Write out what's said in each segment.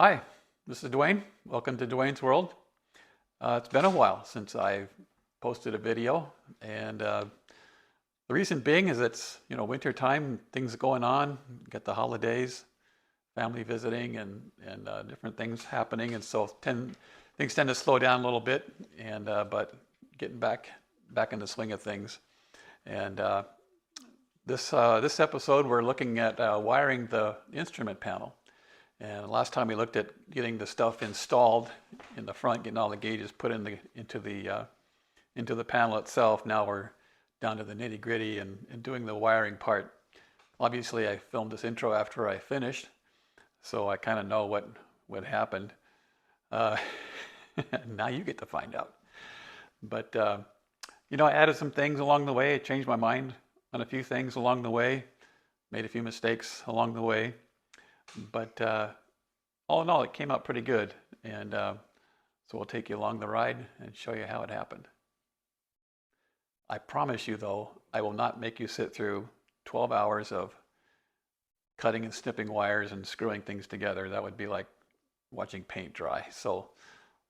Hi, this is Dwayne. Welcome to Dwayne's World. It's been a while since I've posted a video, and the reason being is it's winter time, things going on, get the holidays, family visiting, and different things happening, and so things tend to slow down a little bit, and but getting back in the swing of things. And this episode we're looking at wiring the instrument panel. And last time we looked at getting the stuff installed in the front, getting all the gauges put into the panel itself. Now we're down to the nitty gritty and doing the wiring part. Obviously, I filmed this intro after I finished, so I kind of know what happened. Now you get to find out. But I added some things along the way. I changed my mind on a few things along the way, made a few mistakes along the way. But all in all, it came out pretty good. And so we'll take you along the ride and show you how it happened. I promise you, though, I will not make you sit through 12 hours of cutting and snipping wires and screwing things together. That would be like watching paint dry. So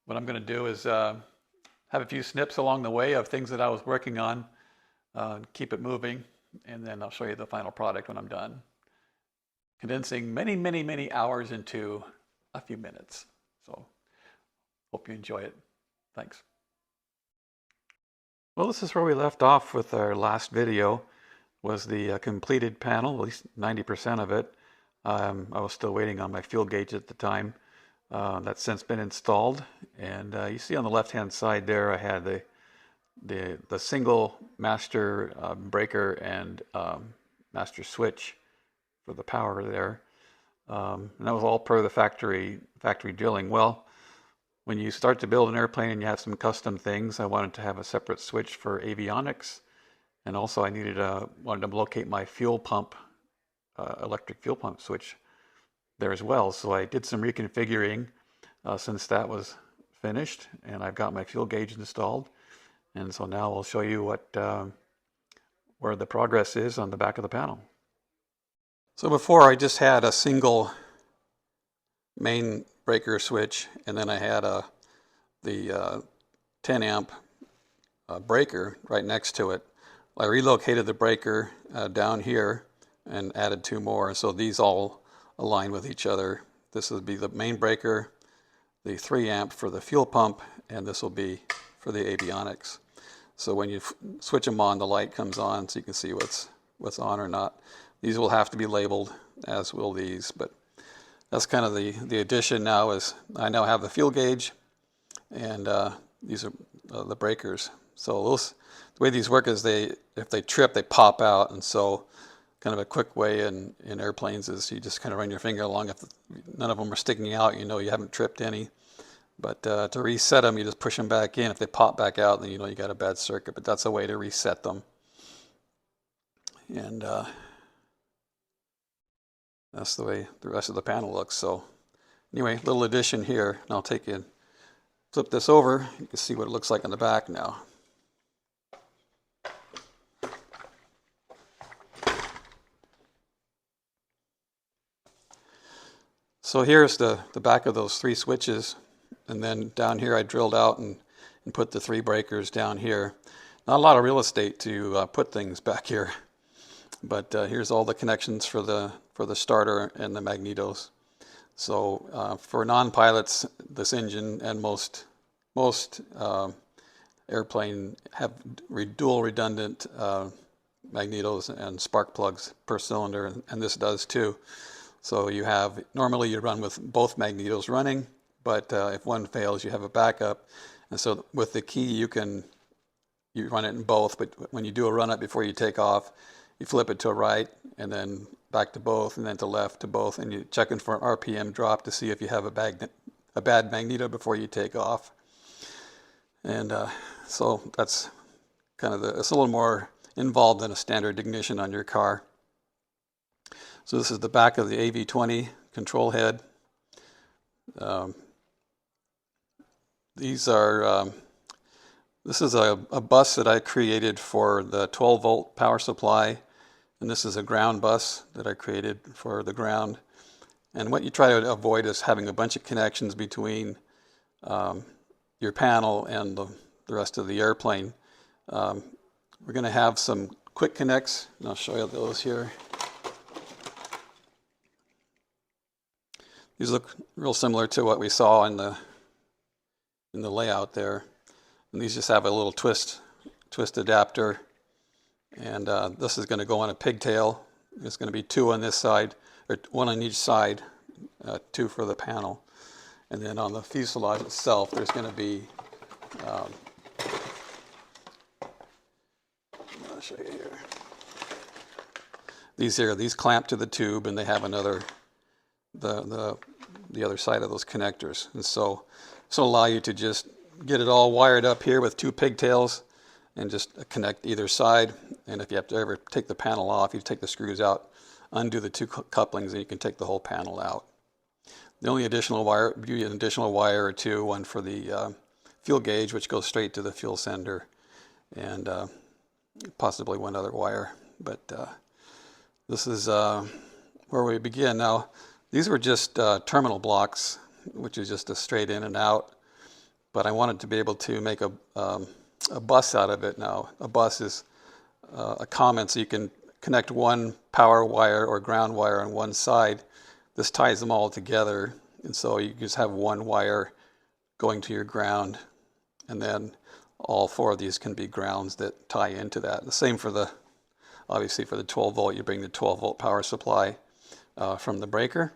what I'm going to do is have a few snips along the way of things that I was working on, keep it moving, and then I'll show you the final product when I'm done. Condensing many, many, many hours into a few minutes. So hope you enjoy it. Thanks. Well, this is where we left off with our last video, was the completed panel, at least 90% of it. I was still waiting on my fuel gauge at the time. That's since been installed. And you see on the left-hand side there, I had the single master breaker and master switch for the power there. And that was all per the factory drilling. Well, when you start to build an airplane and you have some custom things, I wanted to have a separate switch for avionics, and also I wanted to locate my fuel pump, electric fuel pump switch there as well. So I did some reconfiguring since that was finished, and I've got my fuel gauge installed. And so now I'll show you where the progress is on the back of the panel. So before I just had a single main breaker switch, and then I had the 10 amp breaker right next to it. I relocated the breaker down here and added two more, so these all align with each other. This would be the main breaker, the 3 amp for the fuel pump, and this will be for the avionics. So when you switch them on, the light comes on so you can see what's on or not. These will have to be labeled, as will these, but that's kind of the addition now. Is I now have the fuel gauge, and these are the breakers. So the way these work is if they trip, they pop out, and so kind of a quick way in airplanes is you just kind of run your finger along. If none of them are sticking out, you haven't tripped any. But to reset them, you just push them back in. If they pop back out, then you got a bad circuit, but that's a way to reset them. And that's the way the rest of the panel looks. So anyway, little addition here, and I'll flip this over. You can see what it looks like on the back now. So here's the back of those 3 switches, and then down here I drilled out and put the 3 breakers down here. Not a lot of real estate to put things back here, but here's all the connections for the starter and the magnetos. So for non-pilots, this engine and most airplane have dual redundant magnetos and spark plugs per cylinder, and this does too. So normally you run with both magnetos running, but if one fails, you have a backup. And so with the key, you run it in both, but when you do a run up before you take off, you flip it to right and then back to both, and then to left to both, and you're checking for an RPM drop to see if you have a bad magneto before you take off. And so that's kind of it's a little more involved than a standard ignition on your car. So this is the back of the AV20 control head. This is a bus that I created for the 12-volt power supply, and this is a ground bus that I created for the ground. And what you try to avoid is having a bunch of connections between um, your panel and the rest of the airplane. Um, we're going to have some quick connects, and I'll show you those here. These look real similar to what we saw in the layout there. And these just have a little twist adapter. And this is going to go on a pigtail. There's going to be two on this side, or one on each side, two for the panel. And then on the fuselage itself, there's going to be, I'll show you here. These clamp to the tube, and they have another, the other side of those connectors. And so this will allow you to just get it all wired up here with two pigtails and just connect either side. And if you have to ever take the panel off, you take the screws out, undo the two couplings, and you can take the whole panel out. The only additional wire, be an additional wire or two, one for the fuel gauge, which goes straight to the fuel sender, and possibly one other wire. But this is where we begin. Now, these were just terminal blocks, which is just a straight in and out. But I wanted to be able to make a bus out of it now. A bus is a common, so you can connect one power wire or ground wire on one side. This ties them all together, and so you just have one wire going to your ground, and then all four of these can be grounds that tie into that. The same for the, obviously for the 12 volt, you bring the 12 volt power supply from the breaker,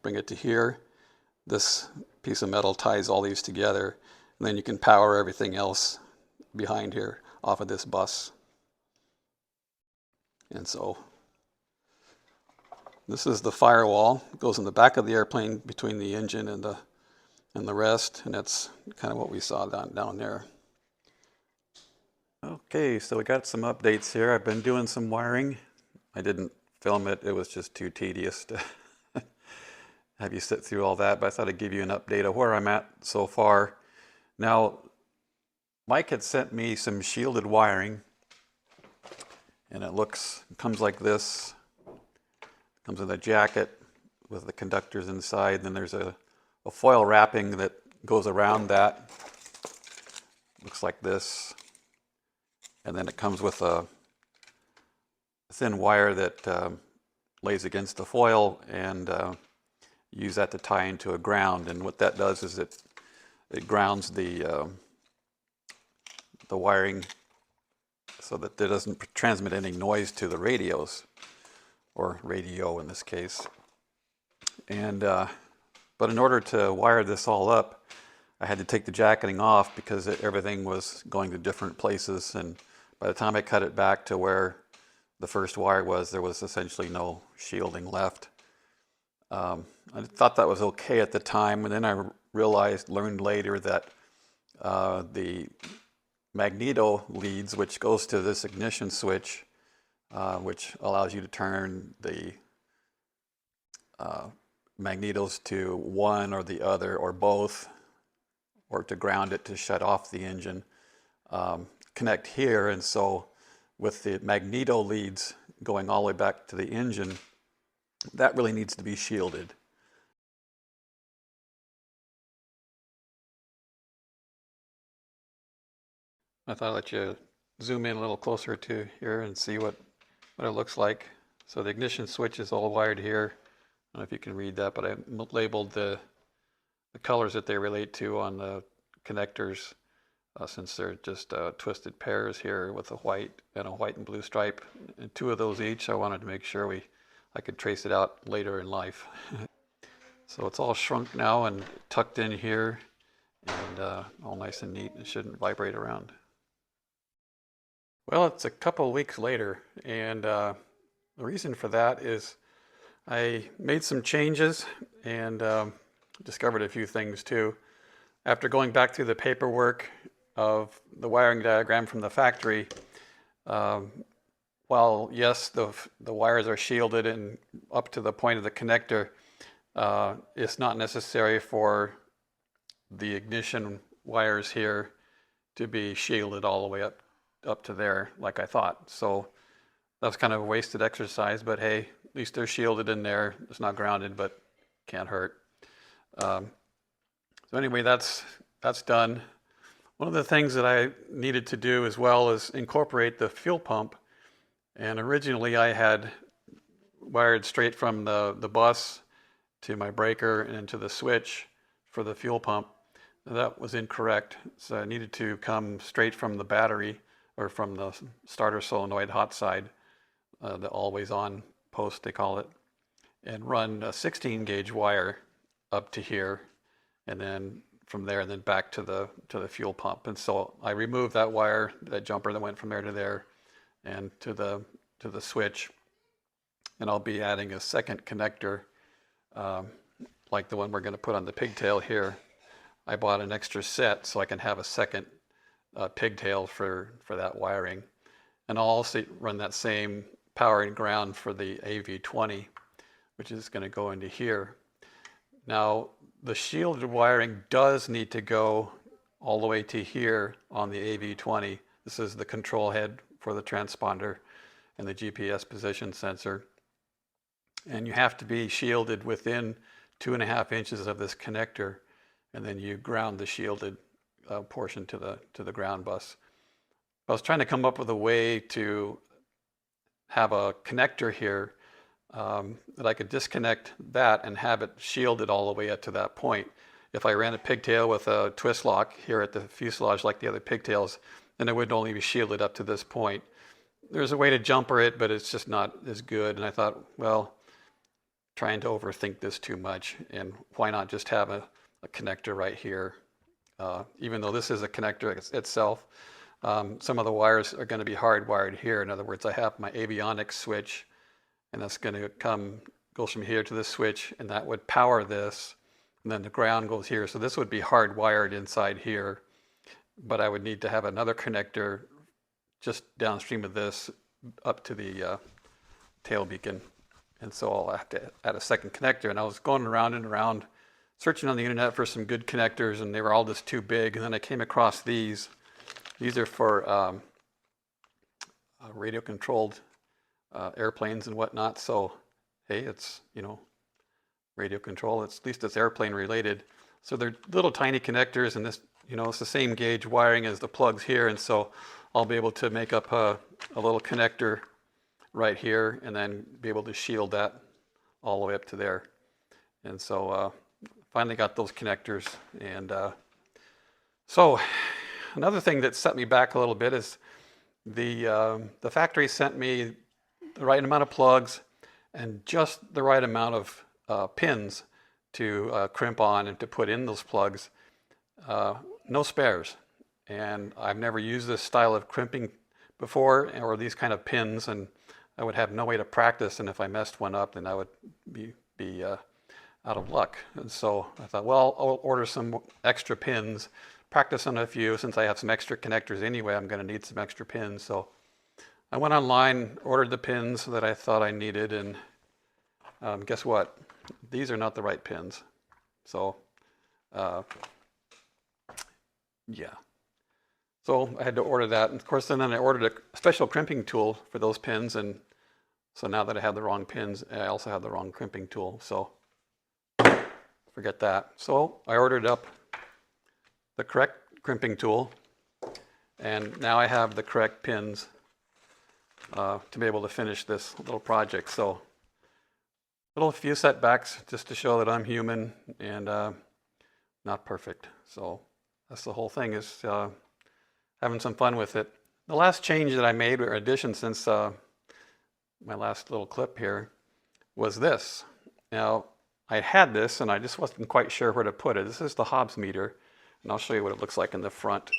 bring it to here. This piece of metal ties all these together, and then you can power everything else behind here off of this bus. And so this is the firewall. It goes in the back of the airplane between the engine and the rest, and that's kind of what we saw down there. Okay, so we got some updates here. I've been doing some wiring. I didn't film it. It was just too tedious to have you sit through all that, but I thought I'd give you an update of where I'm at so far. Now, Mike had sent me some shielded wiring, and it comes like this. It comes in a jacket with the conductors inside. Then there's a foil wrapping that goes around that. Looks like this. And then it comes with a thin wire that lays against the foil, and use that to tie into a ground. And what that does is it grounds the wiring so that it doesn't transmit any noise to the radios, or radio in this case. And but in order to wire this all up, I had to take the jacketing off because everything was going to different places, and by the time I cut it back to where the first wire was, there was essentially no shielding left. I thought that was okay at the time, and then I learned later that the magneto leads, which goes to this ignition switch, which allows you to turn the magnetos to one or the other or both, or to ground it to shut off the engine, connect here. And so with the magneto leads going all the way back to the engine, that really needs to be shielded. I thought I'd let you zoom in a little closer to here and see what it looks like. So the ignition switch is all wired here. I don't know if you can read that, but I labeled the colors that they relate to on the connectors, since they're just twisted pairs here with a white and blue stripe, and two of those each. I wanted to make sure I could trace it out later in life. So it's all shrunk now and tucked in here, and all nice and neat. It shouldn't vibrate around. Well, it's a couple weeks later, and the reason for that is I made some changes and discovered a few things too. After going back through the paperwork of the wiring diagram from the factory, while yes, the wires are shielded and up to the point of the connector, it's not necessary for the ignition wires here to be shielded all the way up to there like I thought. So that was kind of a wasted exercise, but hey, least they're shielded in there. It's not grounded, but can't hurt. So anyway, that's done. One of the things that I needed to do as well is incorporate the fuel pump. And originally I had wired straight from the bus to my breaker and into the switch for the fuel pump. That was incorrect. So I needed to come straight from the battery or from the starter solenoid hot side, the always on post they call it, and run a 16 gauge wire up to here, and then from there and then back to the fuel pump. And so I removed that wire, that jumper that went from there to there and to the switch, and I'll be adding a second connector like the one we're going to put on the pigtail here. I bought an extra set so I can have a second pigtail for that wiring. And I'll also run that same power and ground for the AV20, which is going to go into here. Now, the shielded wiring does need to go all the way to here on the AV20. This is the control head for the transponder and the GPS position sensor. And you have to be shielded within 2.5 inches of this connector, and then you ground the shielded portion to the ground bus. I was trying to come up with a way to have a connector here that I could disconnect that and have it shielded all the way up to that point. If I ran a pigtail with a twist lock here at the fuselage like the other pigtails, then it would only be shielded up to this point. There's a way to jumper it, but it's just not as good. And I thought, well, trying to overthink this too much, and why not just have a connector right here? Even though this is a connector itself, some of the wires are going to be hardwired here. In other words, I have my avionics switch, and that's going to goes from here to the switch, and that would power this, and then the ground goes here. So this would be hardwired inside here, but I would need to have another connector just downstream of this up to the tail beacon. And so I'll have to add a second connector. And I was going around and around searching on the internet for some good connectors, and they were all just too big. And then I came across these. These are for radio controlled airplanes and whatnot. So, hey, it's, radio control. At least it's airplane related. So they're little tiny connectors, and this, it's the same gauge wiring as the plugs here. And so I'll be able to make up a little connector right here, and then be able to shield that all the way up to there. And so finally got those connectors. And so another thing that set me back a little bit is the factory sent me the right amount of plugs and just the right amount of pins to crimp on and to put in those plugs. No spares. And I've never used this style of crimping before, or these kind of pins, and I would have no way to practice, and if I messed one up, then I would be out of luck. And so I thought, well, I'll order some extra pins, practice on a few. Since I have some extra connectors anyway, I'm going to need some extra pins. So I went online, ordered the pins that I thought I needed, and guess what? These are not the right pins. So yeah. So I had to order that. And of course, then I ordered a special crimping tool for those pins. And so now that I have the wrong pins, I also have the wrong crimping tool. So forget that. So I ordered up the correct crimping tool. And now I have the correct pins to be able to finish this little project. So a few setbacks just to show that I'm human and not perfect. So that's the whole thing, is having some fun with it. The last change that I made, or addition since my last little clip here, was this. Now, I had this and I just wasn't quite sure where to put it. This is the Hobbs meter, and I'll show you what it looks like in the front.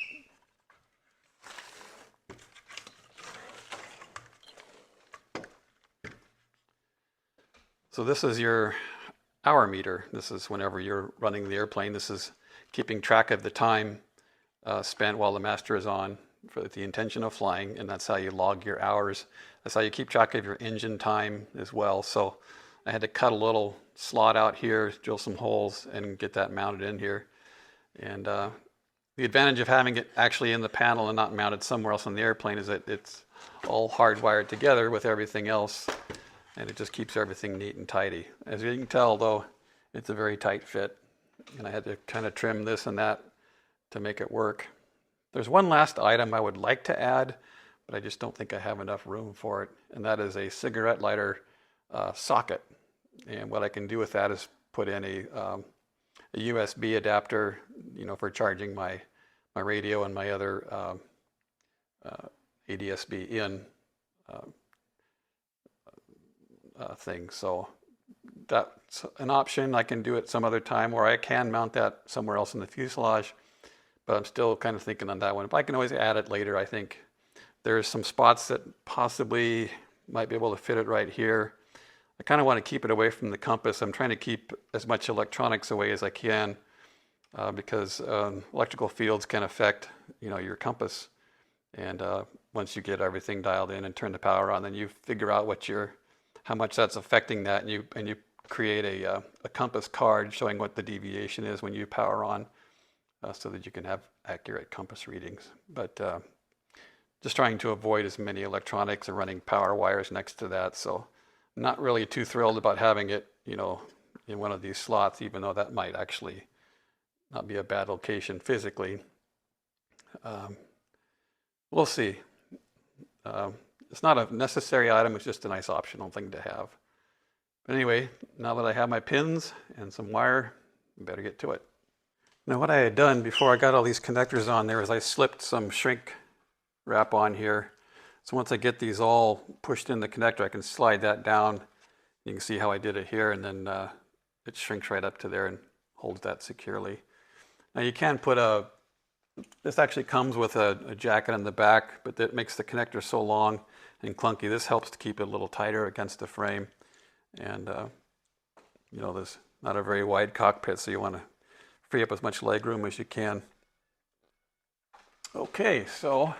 So this is your hour meter. This is whenever you're running the airplane. This is keeping track of the time spent while the master is on for the intention of flying, and that's how you log your hours. That's how you keep track of your engine time as well. So I had to cut a little slot out here, drill some holes, and get that mounted in here. And the advantage of having it actually in the panel and not mounted somewhere else on the airplane is that it's all hardwired together with everything else. and it just keeps everything neat and tidy. As you can tell though, it's a very tight fit, and I had to kind of trim this and that to make it work. There's one last item I would like to add, but I just don't think I have enough room for it, and that is a cigarette lighter socket. And what I can do with that is put in a USB adapter, for charging my radio and my other ADS-B in thing. So that's an option. I can do it some other time, or I can mount that somewhere else in the fuselage, but I'm still kind of thinking on that one. But I can always add it later. I think there's some spots that possibly might be able to fit it right here. I kind of want to keep it away from the compass. I'm trying to keep as much electronics away as I can because electrical fields can affect, your compass. And once you get everything dialed in and turn the power on, then you figure out how much that's affecting that, and you create a compass card showing what the deviation is when you power on, so that you can have accurate compass readings. But just trying to avoid as many electronics and running power wires next to that. So not really too thrilled about having it, in one of these slots, even though that might actually not be a bad location physically. We'll see. It's not a necessary item, it's just a nice optional thing to have. But anyway, now that I have my pins and some wire, I better get to it. Now what I had done before I got all these connectors on there is I slipped some shrink wrap on here. So once I get these all pushed in the connector, I can slide that down. You can see how I did it here, and then it shrinks right up to there and holds that securely. Now you can put this actually comes with a jacket on the back, but that makes the connector so long and clunky. This helps to keep it a little tighter against the frame. And there's not a very wide cockpit, so you want to free up as much leg room as you can. Okay, so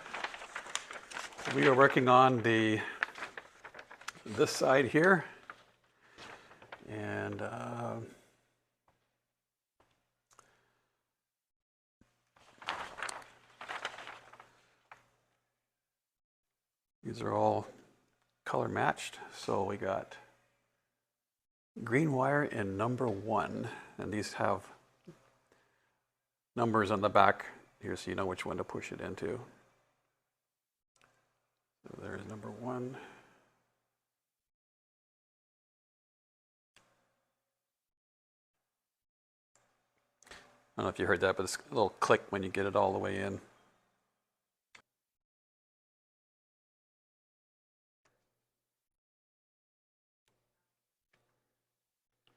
we are working on this side here, and these are all color matched. So we got green wire in number 1, and these have numbers on the back here so you know which one to push it into. So there's number 1. I don't know if you heard that, but it's a little click when you get it all the way in.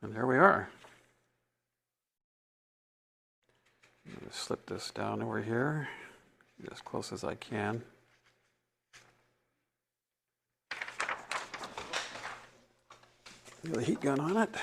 And there we are. I'm going to slip this down over here, get as close as I can. Get the heat gun on it.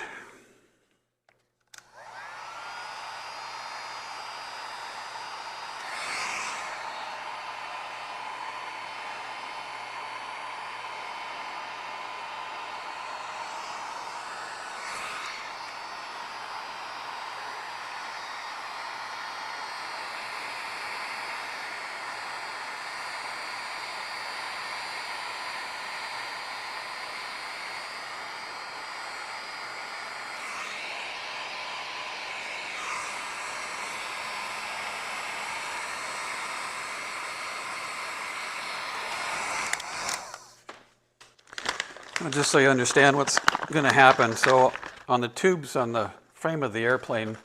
Just so you understand what's going to happen. So on the tubes on the frame of the airplane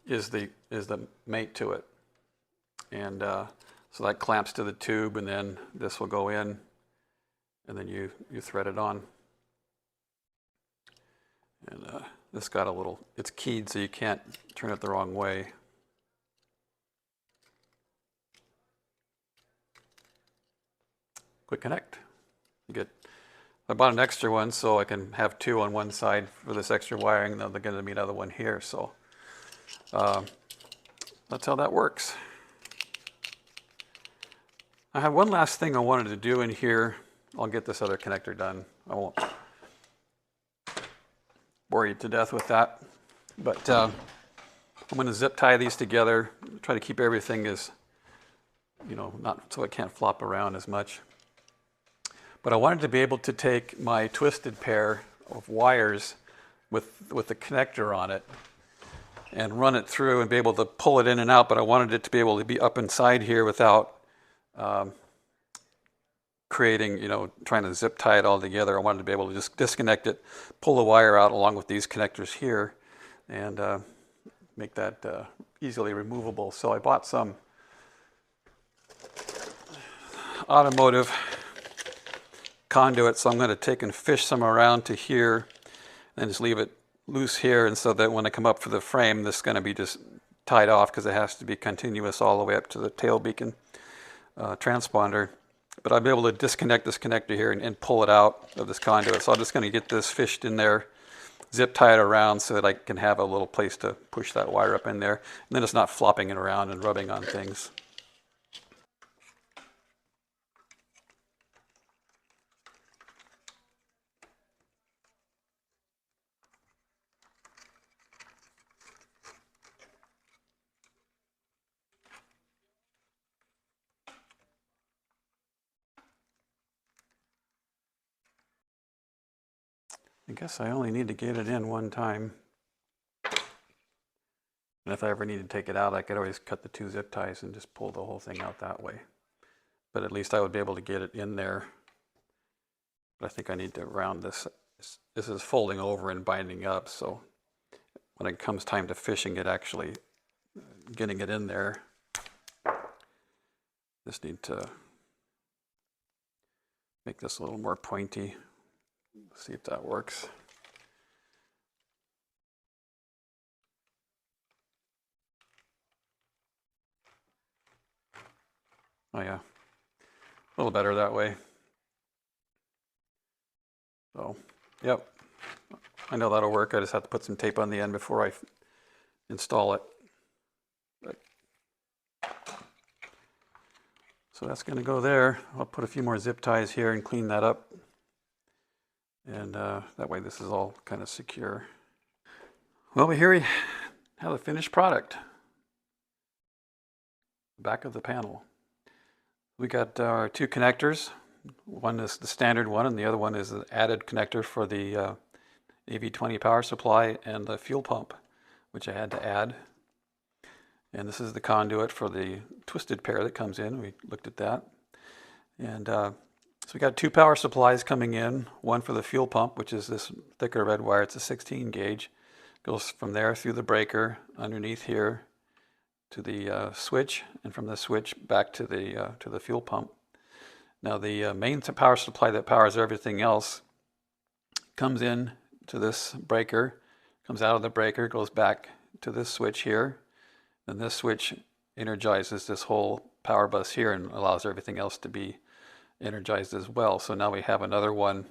is the mate to it. And so that clamps to the tube, and then this will go in, and then you thread it on. And this got a little, it's keyed so you can't turn it the wrong way. Quick connect. You get, I bought an extra one so I can have 2 on one side for this extra wiring, and then there's going to be another one here. So that's how that works. I have one last thing I wanted to do in here. I'll get this other connector done. I won't bore you to death with that. But I'm going to zip tie these together, try to keep everything as, not so it can't flop around as much. But I wanted to be able to take my twisted pair of wires with the connector on it and run it through and be able to pull it in and out, but I wanted it to be able to be up inside here without creating, trying to zip tie it all together. I wanted to be able to just disconnect it, pull the wire out along with these connectors here, and make that easily removable. So I bought some automotive conduit, so I'm going to take and fish some around to here and just leave it loose here, and so that when I come up for the frame, this is going to be just tied off because it has to be continuous all the way up to the tail beacon transponder. But I'll be able to disconnect this connector here and pull it out of this conduit. So I'm just going to get this fished in there, zip tie it around so that I can have a little place to push that wire up in there, and then it's not flopping it around and rubbing on things. I guess I only need to get it in one time. And if I ever need to take it out, I could always cut the 2 zip ties and just pull the whole thing out that way. But at least I would be able to get it in there. But I think I need to round this. This is folding over and binding up, so when it comes time to fishing it, actually getting it in there, just need to make this a little more pointy. See if that works. Oh yeah, a little better that way. So, yep, I know that'll work. I just have to put some tape on the end before I install it. So that's going to go there. I'll put a few more zip ties here and clean that up. And that way this is all kind of secure. Well, here we have the finished product. Back of the panel. We got our 2 connectors. One is the standard one, and the other one is the added connector for the AV20 power supply and the fuel pump, which I had to add. And this is the conduit for the twisted pair that comes in. We looked at that. And so we got 2 power supplies coming in, one for the fuel pump, which is this thicker red wire. It's a 16 gauge. Goes from there through the breaker underneath here to the switch, and from the switch back to the fuel pump. Now the main power supply that powers everything else comes in to this breaker, comes out of the breaker, goes back to this switch here, and this switch energizes this whole power bus here and allows everything else to be energized as well. So now we have another one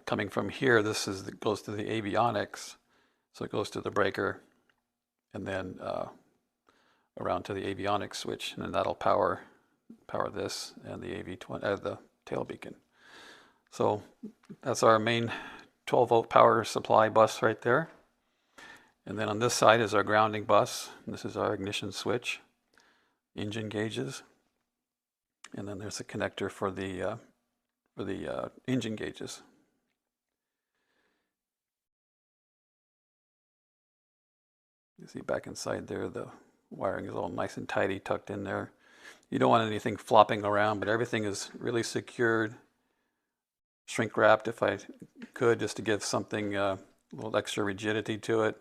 coming from here. This goes to the avionics, so it goes to the breaker and then around to the avionics switch, and then that'll power this and the AV20 the tail beacon. So that's our main 12-volt power supply bus right there. And then on this side is our grounding bus. This is our ignition switch, engine gauges, and then there's a connector for the engine gauges. You see back inside there, the wiring is all nice and tidy, tucked in there. You don't want anything flopping around, but everything is really secured, shrink wrapped if I could, just to give something a little extra rigidity to it.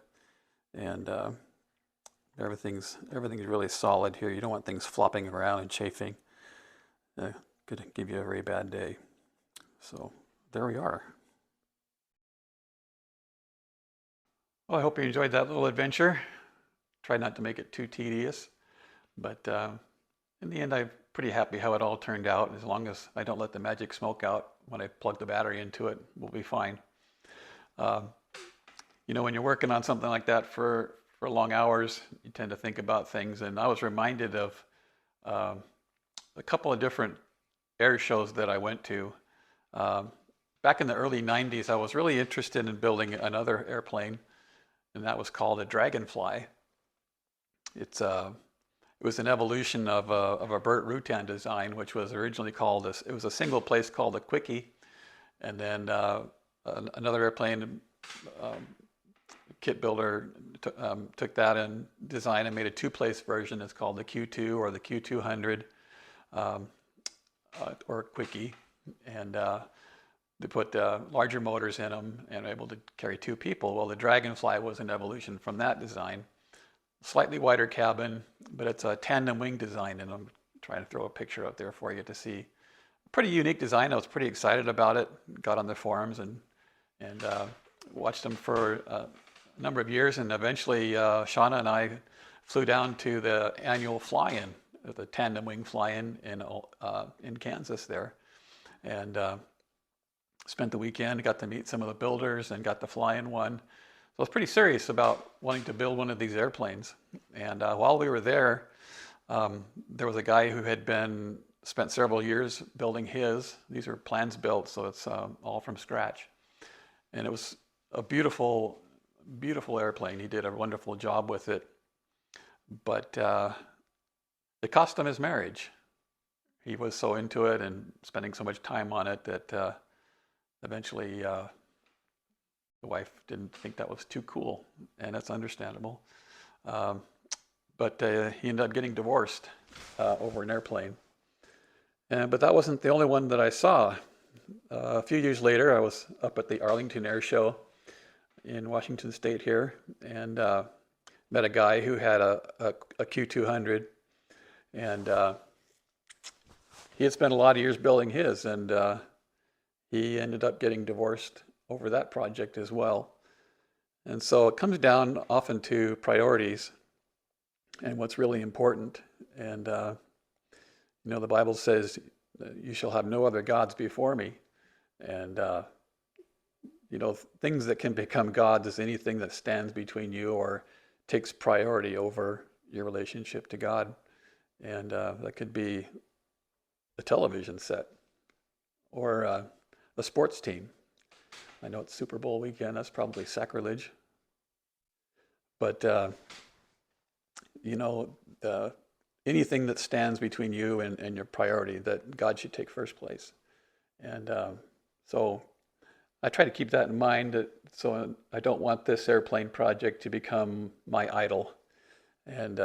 And everything's really solid here. You don't want things flopping around and chafing. Could give you a very bad day. So there we are. Well, I hope you enjoyed that little adventure. Try not to make it too tedious, but in the end, I'm pretty happy how it all turned out. As long as I don't let the magic smoke out when I plug the battery into it, we'll be fine. You know, when you're working on something like that for long hours, you tend to think about things. And I was reminded of a couple of different air shows that I went to. Back in the early 90s, I was really interested in building another airplane, and that was called a Dragonfly. It's It was an evolution of a Burt Rutan design, which was originally called it was a single place called a Quickie, and then another airplane um, kit builder took that and designed and made a two-place version. It's called the Q2 or the Q200 um, or Quickie, and they put larger motors in them and were able to carry two people. Well, the Dragonfly was an evolution from that design. Slightly wider cabin, but it's a tandem wing design, and I'm trying to throw a picture up there for you to see. Pretty unique design. I was pretty excited about it. Got on the forums and watched them for a number of years, and eventually Shauna and I flew down to the annual fly-in, the tandem wing fly-in in Kansas there, and spent the weekend. Got to meet some of the builders and got to fly in one. So I was pretty serious about wanting to build one of these airplanes. And while we were there, there was a guy who had spent several years building his. These are plans built, so it's all from scratch. And it was a beautiful, beautiful airplane. He did a wonderful job with it. But it cost him his marriage. He was so into it and spending so much time on it that eventually the wife didn't think that was too cool, and that's understandable. But he ended up getting divorced over an airplane. But that wasn't the only one that I saw. A few years later, I was up at the Arlington Air Show in Washington State here, and met a guy who had a Q200, and he had spent a lot of years building his, and he ended up getting divorced over that project as well. And so it comes down often to priorities and what's really important. And the Bible says, "You shall have no other gods before me." And things that can become gods is anything that stands between you or takes priority over your relationship to God. And that could be a television set or a sports team. I know it's Super Bowl weekend, that's probably sacrilege. But, anything that stands between you and your priority, that God should take first place. And so I try to keep that in mind, so I don't want this airplane project to become my idol. And,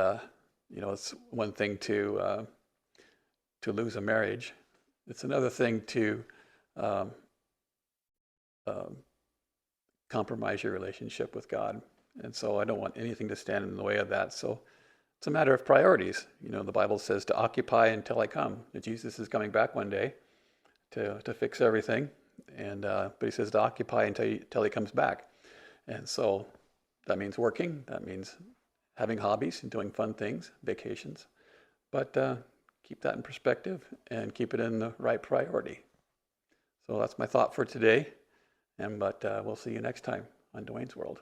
it's one thing to lose a marriage. It's another thing to compromise your relationship with God. And so I don't want anything to stand in the way of that. So it's a matter of priorities. The Bible says to occupy until I come. That Jesus is coming back one day to fix everything. And but he says to occupy until he comes back. And so that means working. That means having hobbies and doing fun things, vacations. But keep that in perspective and keep it in the right priority. So that's my thought for today. But we'll see you next time on Dwayne's World.